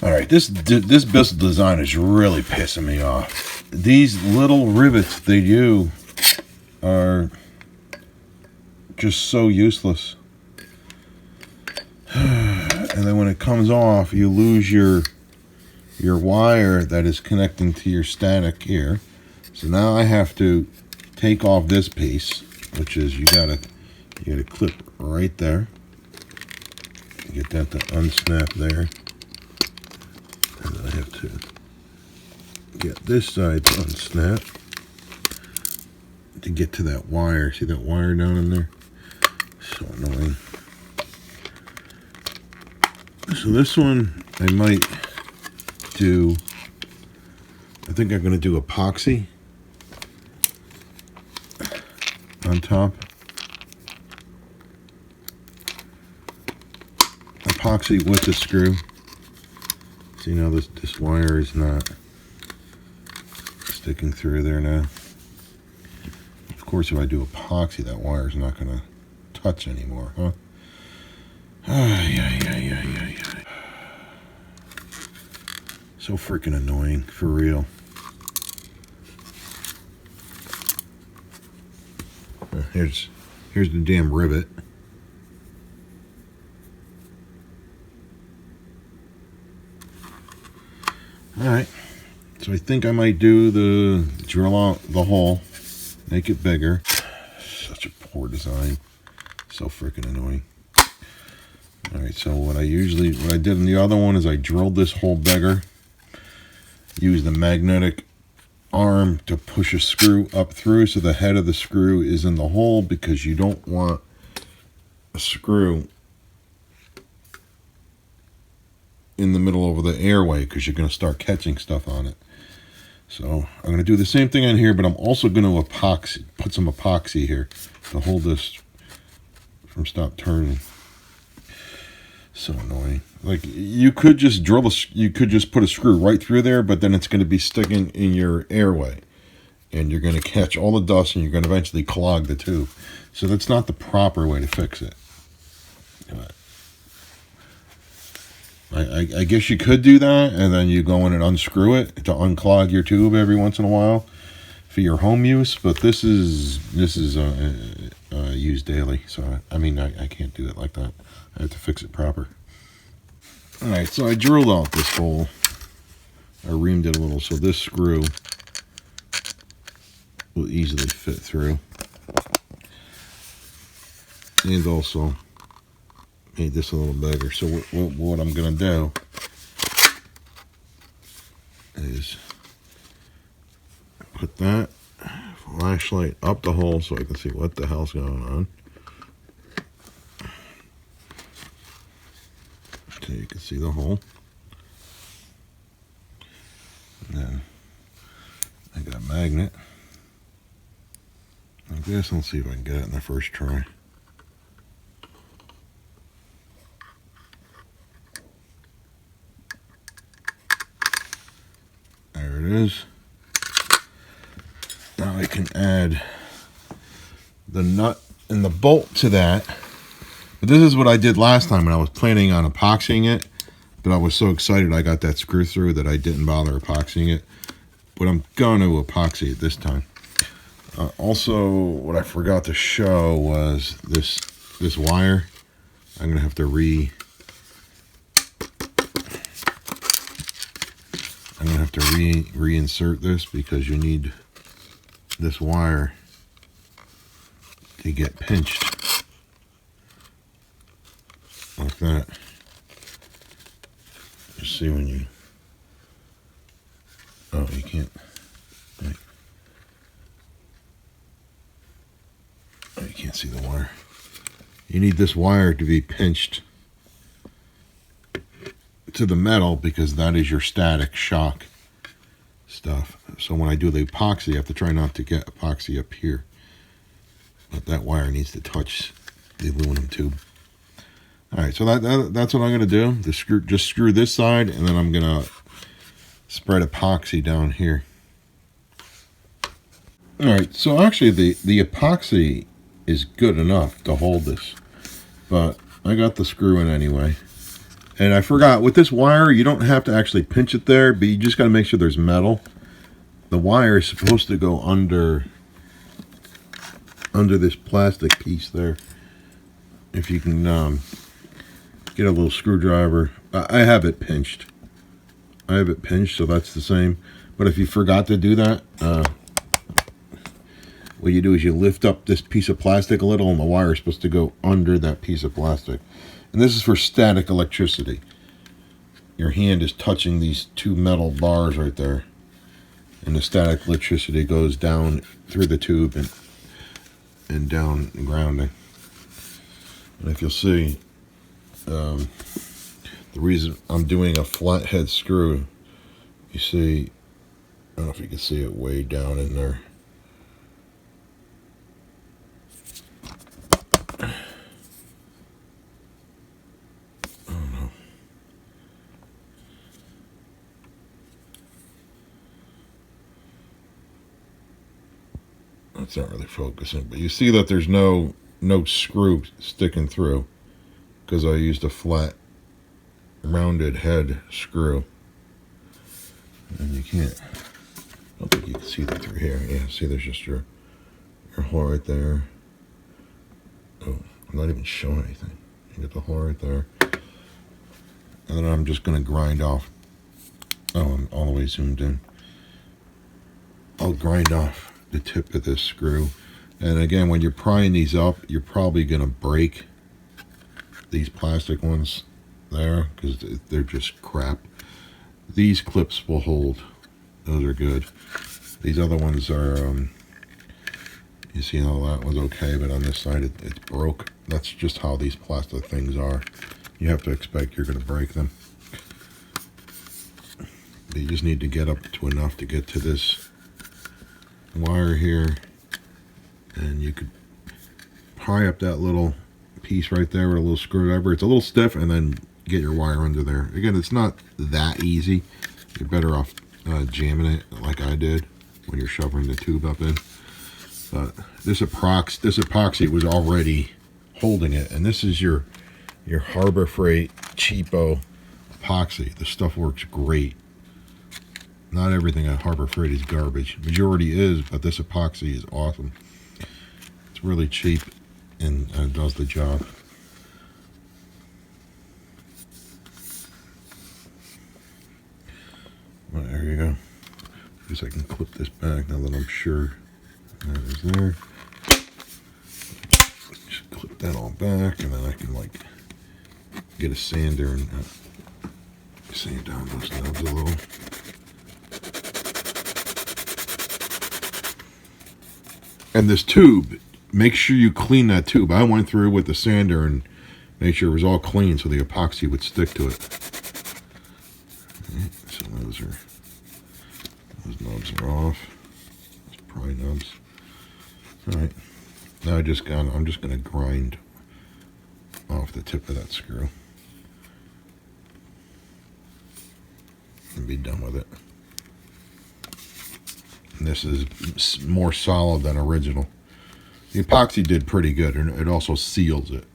All right, this Bissell design is really pissing me off. These little rivets they do are just so useless. And then when it comes off, you lose your wire that is connecting to your static here. So now I have to take off this piece, which is you gotta clip right there. Get that to unsnap there. And then I have to get this side to unsnap to get to that wire. See that wire down in there? So annoying. So this one I might do, I think I'm going to do epoxy on top. Epoxy with the screw. See now this wire is not sticking through there now. Of course, if I do epoxy, that wire is not going to touch anymore, huh? Yeah. So freaking annoying, for real. Here's the damn rivet. Alright, so I think I might do drill out the hole, make it bigger. Such a poor design. So freaking annoying. Alright, so what I did in the other one is I drilled this hole bigger, used the magnetic arm to push a screw up through so the head of the screw is in the hole, because you don't want a screw in the middle of the airway, because you're going to start catching stuff on it. So I'm going to do the same thing on here, but I'm also going to put some epoxy here to hold this from stop turning. So annoying. Like, you could just you could just put a screw right through there, but then it's going to be sticking in your airway, and you're going to catch all the dust, and you're going to eventually clog the tube. So that's not the proper way to fix it. I guess you could do that, and then you go in and unscrew it to unclog your tube every once in a while for your home use. But this is used daily, so I mean I can't do it like that. I have to fix it proper. All right, so I drilled out this hole. I reamed it a little so this screw will easily fit through, and also made this a little bigger. So what I'm gonna do is put that flashlight up the hole so I can see what the hell's going on. So you can see the hole. And then I got a magnet like this. Let's see if I can get it in the first try. There it is. Now I can add the nut and the bolt to that. But this is what I did last time when I was planning on epoxying it, but I was so excited I got that screw through that I didn't bother epoxying it. But I'm going to epoxy it this time. Also, what I forgot to show was this wire. I'm going to have to reinsert this, because you need this wire to get pinched like that. Just see when you, oh, you can't, right. Oh, you can't see the wire. You need this wire to be pinched to the metal, because that is your static shock stuff. So when I do the epoxy, I have to try not to get epoxy up here, but that wire needs to touch the aluminum tube. All right, so that's what I'm going to do. Just screw this side, and then I'm going to spread epoxy down here. All right, so actually the epoxy is good enough to hold this, but I got the screw in anyway, And I forgot, with this wire, you don't have to actually pinch it there, but you just got to make sure there's metal. The wire is supposed to go under this plastic piece there. If you can get a little screwdriver. I have it pinched. So that's the same. But if you forgot to do that, what you do is you lift up this piece of plastic a little, and the wire is supposed to go under that piece of plastic. And this is for static electricity. Your hand is touching these two metal bars right there, and the static electricity goes down through the tube and down and grounding. And if you'll see, the reason I'm doing a flathead screw, you see, I don't know if you can see it way down in there. It's not really focusing, but you see that there's no screw sticking through because I used a flat rounded head screw, and you can't, I don't think you can see that through here. Yeah, see, there's just your hole right there. Oh, I'm not even showing anything. You get the hole right there, and then I'm just going to grind off. Oh, I'm all the way zoomed in. I'll grind off the tip of this screw. And again, when you're prying these up, you're probably going to break these plastic ones there because they're just crap. These clips will hold. Those are good. These other ones are, you see how that one's okay, but on this side it's broke. That's just how these plastic things are. You have to expect you're going to break them. But you just need to get up to enough to get to this wire here, and you could pry up that little piece right there with a little screwdriver. It's a little stiff, and then get your wire under there. Again, it's not that easy. You're better off jamming it like I did when you're shoving the tube up in. But this epoxy was already holding it, and this is your Harbor Freight cheapo epoxy. This stuff works great. Not everything at Harbor Freight is garbage. Majority is, but this epoxy is awesome. It's really cheap and does the job. Well, there you go. I guess I can clip this back now that I'm sure that is there. Just clip that all back, and then I can like get a sander and sand down those knobs a little. And this tube, make sure you clean that tube. I went through with the sander and made sure it was all clean so the epoxy would stick to it. Right, so those knobs are off. Those pry knobs. All right. Now I'm just going to grind off the tip of that screw and be done with it. And this is more solid than original. The epoxy did pretty good, and it also seals it.